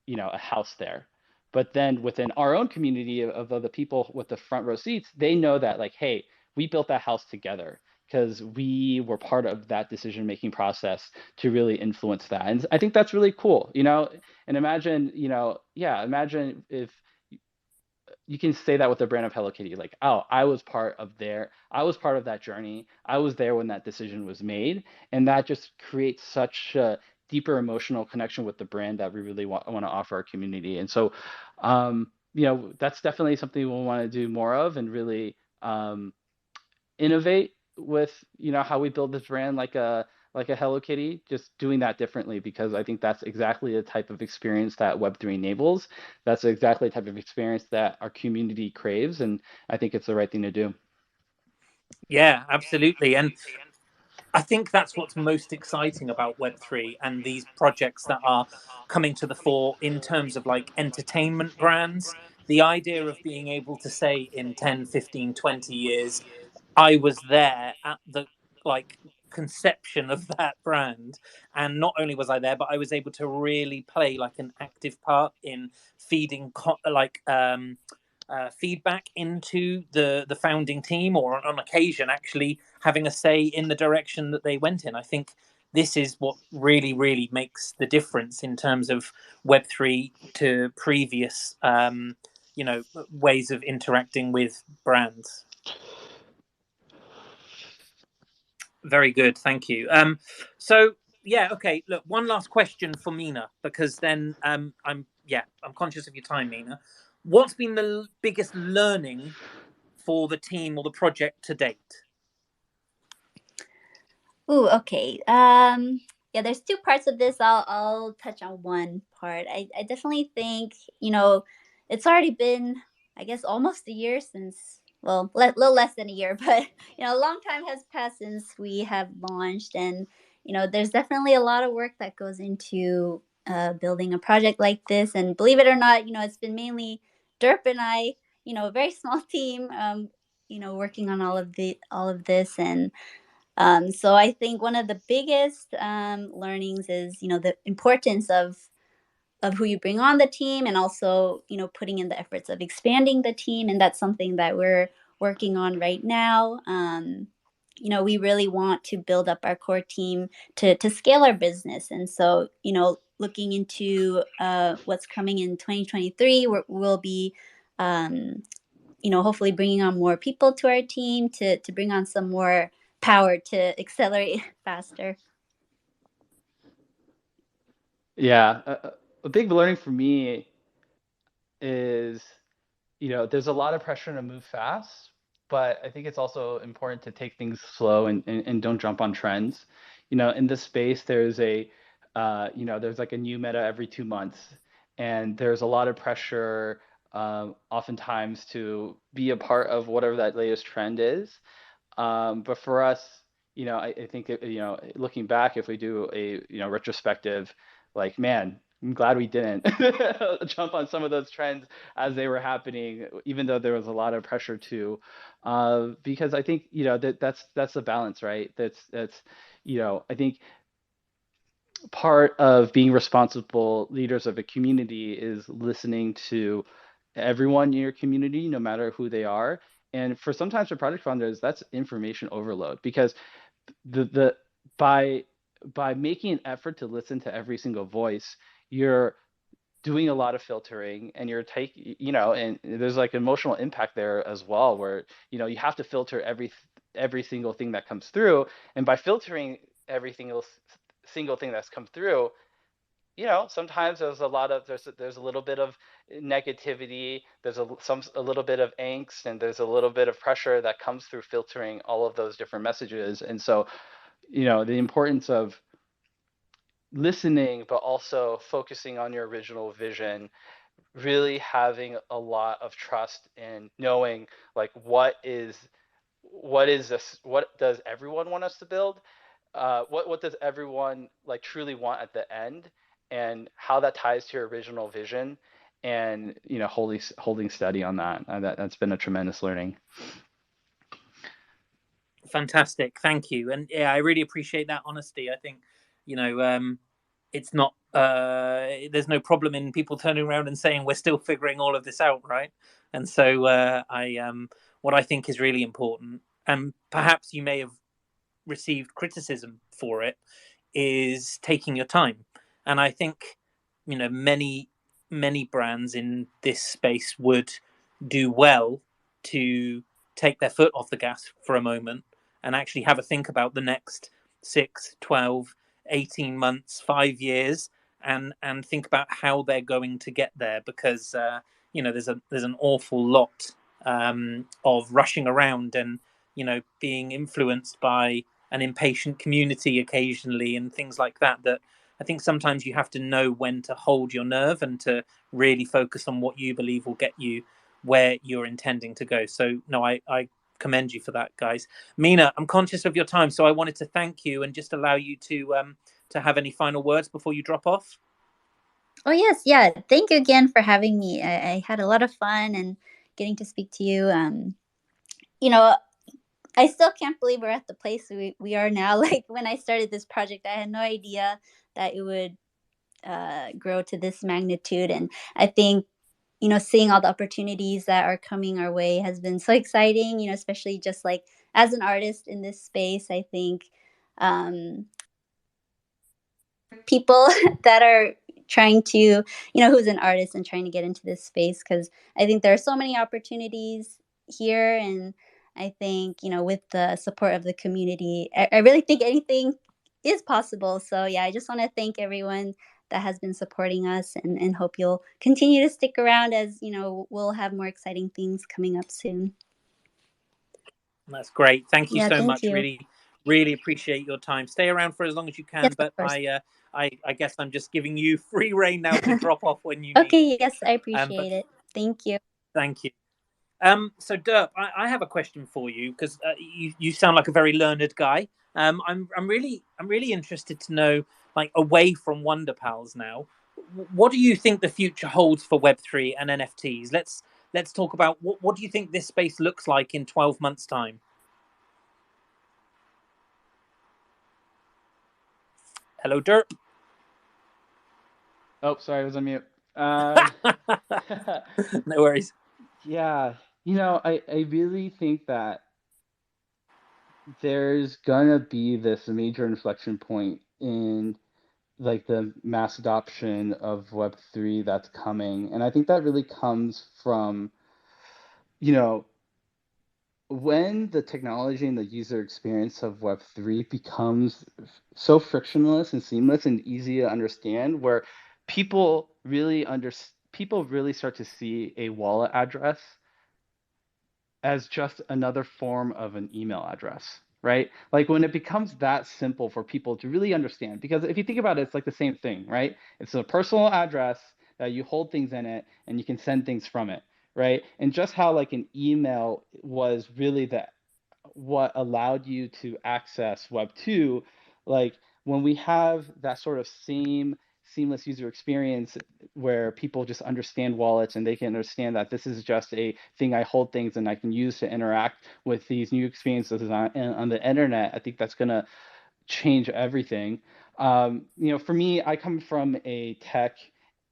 a house there. But then within our own community of the people with the front row seats, they know that like, hey, we built that house together, because we were part of that decision-making process to really influence that. And I think that's really cool, and imagine, imagine if, you can say that with the brand of Hello Kitty, like, oh, I was part of that journey. I was there when that decision was made, and that just creates such a deeper emotional connection with the brand that we really want to offer our community. And so, that's definitely something we'll want to do more of, and really innovate with how we build this brand, like a Hello Kitty, just doing that differently, because I think that's exactly the type of experience that Web3 enables. That's exactly the type of experience that our community craves, and I think it's the right thing to do. Yeah, absolutely. And I think that's what's most exciting about Web3 and these projects that are coming to the fore in terms of like entertainment brands. The idea of being able to say in 10, 15, 20 years, I was there at the like conception of that brand, and not only was I there, but I was able to really play like an active part in feeding feedback into the founding team, or on occasion actually having a say in the direction that they went in. I think this is what really makes the difference in terms of Web3 to previous ways of interacting with brands. Very good, thank you. So yeah, okay. Look, one last question for Mina, because then I'm conscious of your time, Mina. What's been the biggest learning for the team or the project to date? Ooh, okay. Yeah, there's two parts of this. I'll touch on one part. I definitely think, it's already been, I guess, almost a year since, well, little less than a year, but a long time has passed since we have launched, and there's definitely a lot of work that goes into building a project like this. And believe it or not, it's been mainly Derp and I, a very small team, working on all of this. And so I think one of the biggest learnings is, the importance of who you bring on the team, and also, putting in the efforts of expanding the team. And that's something that we're working on right now. We really want to build up our core team to scale our business. And so, looking into what's coming in 2023, we'll be hopefully bringing on more people to our team to bring on some more power to accelerate faster. Yeah, a big learning for me is, there's a lot of pressure to move fast, but I think it's also important to take things slow, and don't jump on trends. In this space, there's there's like a new meta every 2 months, and there's a lot of pressure, oftentimes, to be a part of whatever that latest trend is. But for us, I think that, looking back, if we do a, retrospective, like, man, I'm glad we didn't jump on some of those trends as they were happening, even though there was a lot of pressure to, because I think, that's the balance, right? That's, I think part of being responsible leaders of a community is listening to everyone in your community, no matter who they are. And sometimes for project founders, that's information overload, because the by making an effort to listen to every single voice, you're doing a lot of filtering, and you're and there's like emotional impact there as well, where you have to filter every single thing that comes through. And by filtering every single thing that's come through, sometimes there's a little bit of negativity, there's a little bit of angst, and there's a little bit of pressure that comes through filtering all of those different messages. And so, the importance of listening, but also focusing on your original vision, really having a lot of trust in knowing, like, what is this, what does everyone want us to build, what does everyone like truly want at the end, and how that ties to your original vision, and holding steady on that. That's been a tremendous learning. Fantastic, thank you. And yeah, I really appreciate that honesty. I think it's not there's no problem in people turning around and saying we're still figuring all of this out, right? And so what I think is really important, and perhaps you may have received criticism for it, is taking your time. And I think many brands in this space would do well to take their foot off the gas for a moment and actually have a think about the next 6, 12, 18 months, 5 years, and think about how they're going to get there, because there's an awful lot of rushing around and being influenced by an impatient community occasionally and things like that I think sometimes you have to know when to hold your nerve and to really focus on what you believe will get you where you're intending to go. So no, I commend you for that, guys. Mina, I'm conscious of your time, so I wanted to thank you and just allow you to have any final words before you drop off. Oh yes, yeah. Thank you again for having me. I had a lot of fun and getting to speak to you. I still can't believe we're at the place we are now. Like when I started this project, I had no idea that it would grow to this magnitude. And I think, seeing all the opportunities that are coming our way has been so exciting, especially just like as an artist in this space. I think people that are trying to, who's an artist and trying to get into this space, because I think there are so many opportunities here. And I think, with the support of the community, I really think anything is possible. So yeah, I just want to thank everyone that has been supporting us, and hope you'll continue to stick around, as we'll have more exciting things coming up soon. That's great. Thank you so much. You. Really appreciate your time. Stay around for as long as you can, yes, but I guess I'm just giving you free rein now to drop off when you need. Okay, yes, I appreciate it. Thank you. Thank you. So Derp, I have a question for you, because you sound like a very learned guy. I'm really interested to know, like, away from Wonderpals now, what do you think the future holds for Web3 and NFTs? Let's talk about what do you think this space looks like in 12 months' time? Hello, Derp. Oh, sorry, I was on mute. No worries. Yeah, I really think that there's gonna be this major inflection point in like the mass adoption of Web3 that's coming. And I think that really comes from, when the technology and the user experience of Web3 becomes so frictionless and seamless and easy to understand, where people really start to see a wallet address as just another form of an email address, right? Like when it becomes that simple for people to really understand, because if you think about it, it's like the same thing, right? It's a personal address that you hold things in it and you can send things from it, right? And just how like an email was really what allowed you to access Web 2, like when we have that sort of same seamless user experience where people just understand wallets and they can understand that this is just a thing I hold things and I can use to interact with these new experiences on the internet, I think that's going to change everything. For me, I come from a tech,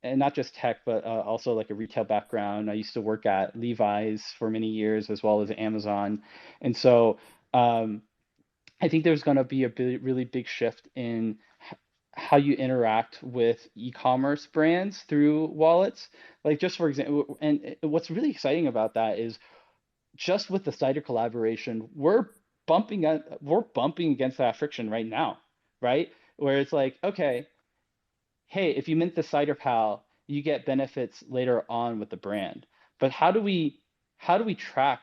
and not just tech, but also like a retail background. I used to work at Levi's for many years, as well as Amazon. And so I think there's going to be a really big shift in how you interact with e-commerce brands through wallets. Like just for example, and what's really exciting about that is just with the Cider collaboration, we're bumping against that friction right now, right? Where it's like, okay, hey, if you mint the Cider Pal, you get benefits later on with the brand. But how do we track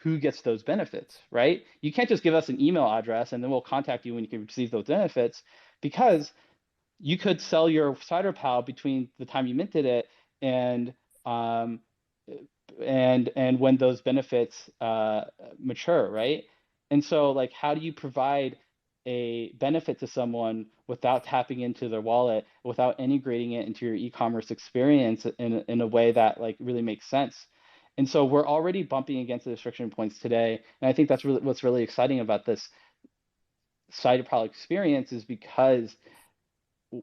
who gets those benefits, right? You can't just give us an email address and then we'll contact you when you can receive those benefits, because you could sell your Cider Pal between the time you minted it and when those benefits mature, right? And so like, how do you provide a benefit to someone without tapping into their wallet, without integrating it into your e-commerce experience in a way that like really makes sense? And so we're already bumping against the friction points today. And I think that's really what's really exciting about this Cider Pal experience, is because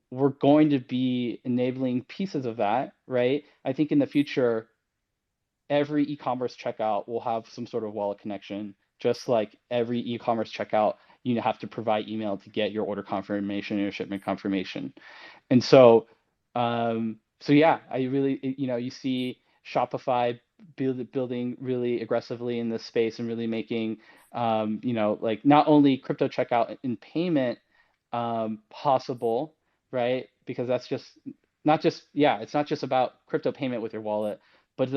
we're going to be enabling pieces of that, right? I think in the future, every e-commerce checkout will have some sort of wallet connection, just like every e-commerce checkout, you have to provide email to get your order confirmation or your shipment confirmation. And so, yeah, I really, you see Shopify building really aggressively in this space and really making, like not only crypto checkout and payment possible, right? Because that's just not just, it's not just about crypto payment with your wallet, but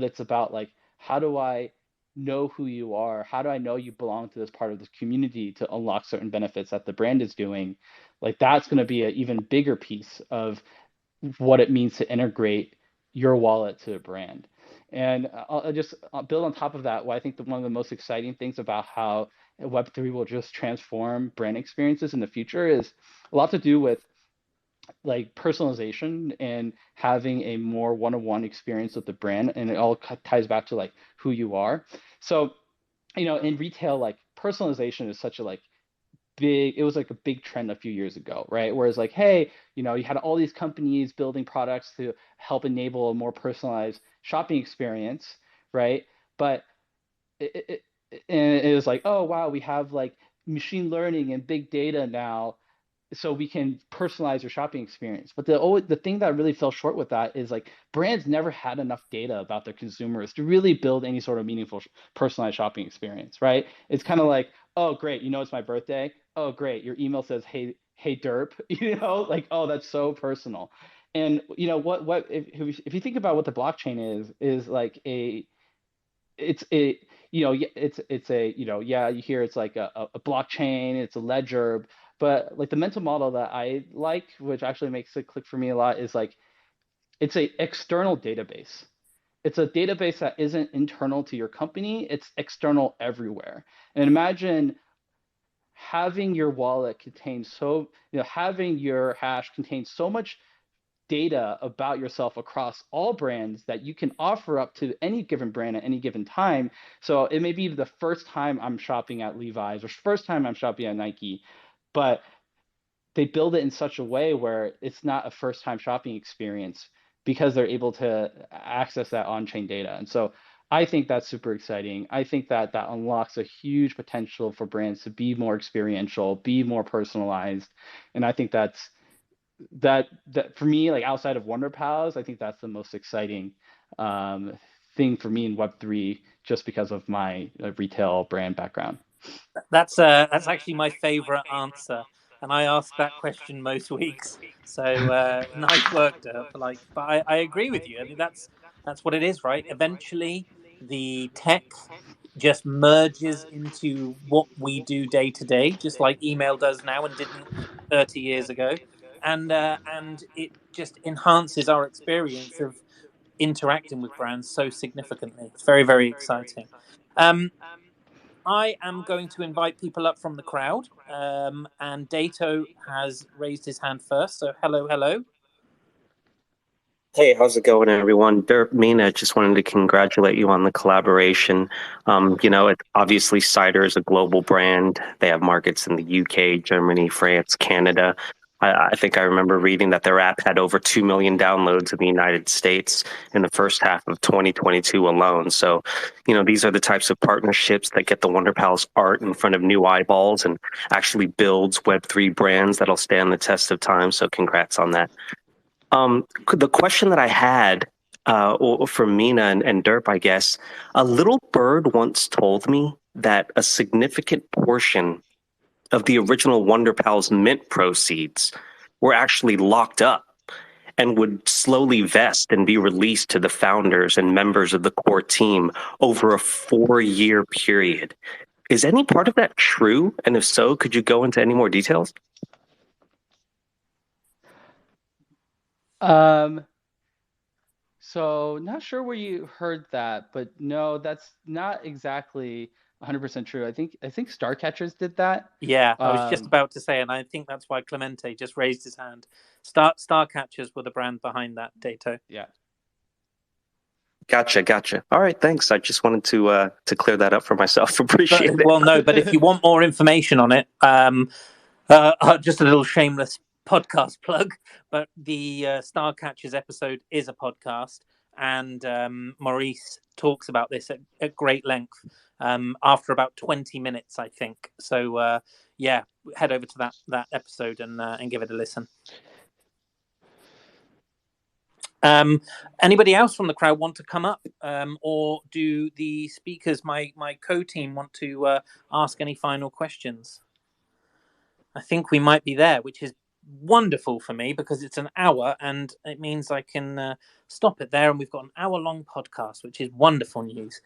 it's about like, how do I know who you are? How do I know you belong to this part of this community to unlock certain benefits that the brand is doing? Like that's going to be an even bigger piece of what it means to integrate your wallet to a brand. And I'll just build on top of that. What I think one of the most exciting things about how Web3 will just transform brand experiences in the future is a lot to do with like personalization and having a more one-on-one experience with the brand, and it all ties back to like who you are. So in retail, like personalization is such a like big, it was like a big trend a few years ago, right? Whereas like, hey, you had all these companies building products to help enable a more personalized shopping experience, right? But it was like, oh wow, we have like machine learning and big data now, so we can personalize your shopping experience. But the thing that really fell short with that is like brands never had enough data about their consumers to really build any sort of meaningful personalized shopping experience, right? It's kind of like, oh great, it's my birthday. Oh great, your email says, hey Derp, like, oh, that's so personal. And what if you think about what the blockchain is like it's a it's a you hear it's like a blockchain, it's a ledger, but like the mental model that I like, which actually makes it click for me a lot, is like it's a external database. It's a database that isn't internal to your company, it's external everywhere. And imagine having your wallet contain having your hash contain so much data about yourself across all brands that you can offer up to any given brand at any given time. So it may be the first time I'm shopping at Levi's or first time I'm shopping at Nike, but they build it in such a way where it's not a first time shopping experience because they're able to access that on-chain data. And so I think that's super exciting. I think that unlocks a huge potential for brands to be more experiential, be more personalized. And I think that for me, like outside of Wonderpals, I think that's the most exciting thing for me in Web3, just because of my retail brand background. That's actually my favorite answer, and I ask that question most weeks. So nice work, Derp. But I agree with you. I mean, that's what it is, right? Eventually, the tech just merges into what we do day to day, just like email does now and didn't 30 years ago, and it just enhances our experience of interacting with brands so significantly. It's very, very exciting. I am going to invite people up from the crowd, and Dato has raised his hand first. So hello. Hey, how's it going, everyone? Derp, Mina, just wanted to congratulate you on the collaboration. Obviously Cider is a global brand. They have markets in the UK, Germany, France, Canada. I think I remember reading that their app had over 2 million downloads in the United States in the first half of 2022 alone. So, these are the types of partnerships that get the Wonderpals art in front of new eyeballs and actually builds Web3 brands that'll stand the test of time. So congrats on that. The question that I had for Mina and Derp, I guess, a little bird once told me that a significant portion of the original Wonderpals mint proceeds were actually locked up and would slowly vest and be released to the founders and members of the core team over a 4-year period. Is any part of that true? And if so, could you go into any more details? So not sure where you heard that, but no, that's not exactly 100% true. I think Starcatchers did that. Yeah, I was just about to say, and I think that's why Clemente just raised his hand. Starcatchers were the brand behind that, Dato. Yeah. Gotcha. All right, thanks. I just wanted to clear that up for myself. Appreciate it. Well, no, but if you want more information on it, just a little shameless podcast plug, but the Starcatchers episode is a podcast, and Maurice talks about this at great length after about 20 minutes, I think. So head over to that episode and give it a listen. Anybody else from the crowd want to come up, or do the speakers, my co-team, want to ask any final questions? I think we might be there, which is wonderful for me because it's an hour and it means I can stop it there, and we've got an hour-long podcast, which is wonderful news.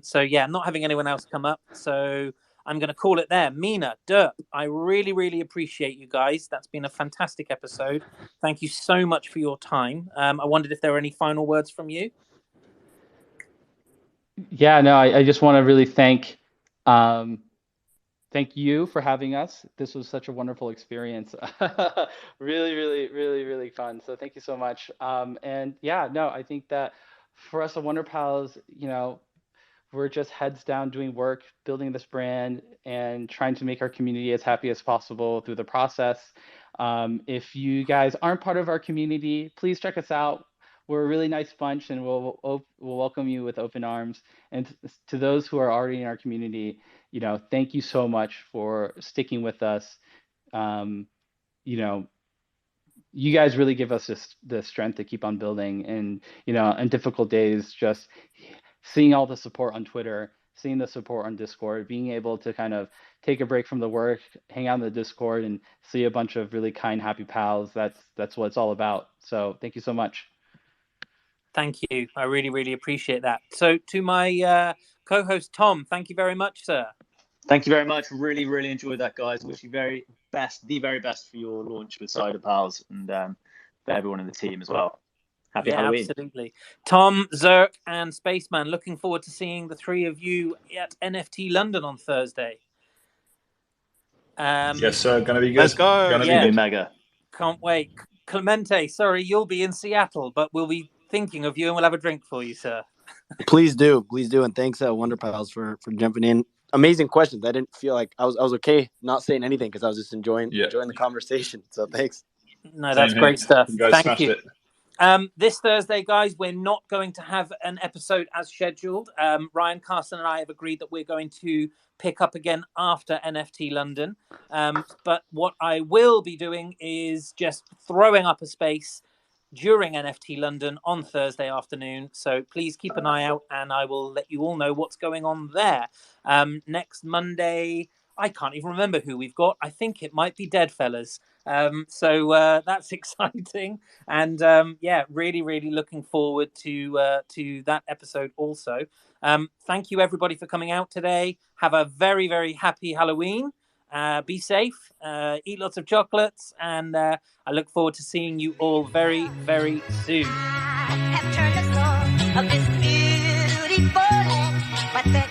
So yeah, not having anyone else come up, so I'm going to call it there. Mina, Derp, I really, really appreciate you guys. That's been a fantastic episode. Thank you so much for your time. I wondered if there were any final words from you. Yeah, no, I just want to really thank you for having us. This was such a wonderful experience. Really, really, really, really fun. So thank you so much. And yeah, no, I think that for us at Wonderpals, we're just heads down doing work, building this brand, and trying to make our community as happy as possible through the process. If you guys aren't part of our community, please check us out. We're a really nice bunch, and we'll welcome you with open arms. And to those who are already in our community, thank you so much for sticking with us. You guys really give us the strength to keep on building, and in difficult days, just seeing all the support on Twitter, seeing the support on Discord, being able to kind of take a break from the work, hang out in the Discord, and see a bunch of really kind, happy pals. That's what it's all about. So thank you so much. Thank you. I really, really appreciate that. So to my co-host, Tom, thank you very much, sir. Thank you very much. Really, really enjoyed that, guys. Wish you the very best for your launch with Cider Pals, and for everyone in the team as well. Happy Halloween. Absolutely. Tom, Zerk, and Spaceman, looking forward to seeing the three of you at NFT London on Thursday. Yes, sir. Going to be good. Let's go. Going to be good. Mega. Can't wait. Clemente, sorry, you'll be in Seattle, but we'll be thinking of you and we'll have a drink for you, sir. Please do. And thanks, Wonderpals, for jumping in. Amazing questions. I didn't feel like I was okay not saying anything because I was just enjoying the conversation. So thanks. No, that's great stuff. You guys Thank you. It. This Thursday, guys, we're not going to have an episode as scheduled. Ryan Carson and I have agreed that we're going to pick up again after NFT London. But what I will be doing is just throwing up a space during NFT London on Thursday afternoon. So please keep an eye out and I will let you all know what's going on there. Next Monday, I can't even remember who we've got. I think it might be Deadfellas. So that's exciting. And really, really looking forward to that episode also. Thank you, everybody, for coming out today. Have a very, very happy Halloween. Be safe, eat lots of chocolates, and I look forward to seeing you all very, very soon. I have turned the soul of this beautiful land, but that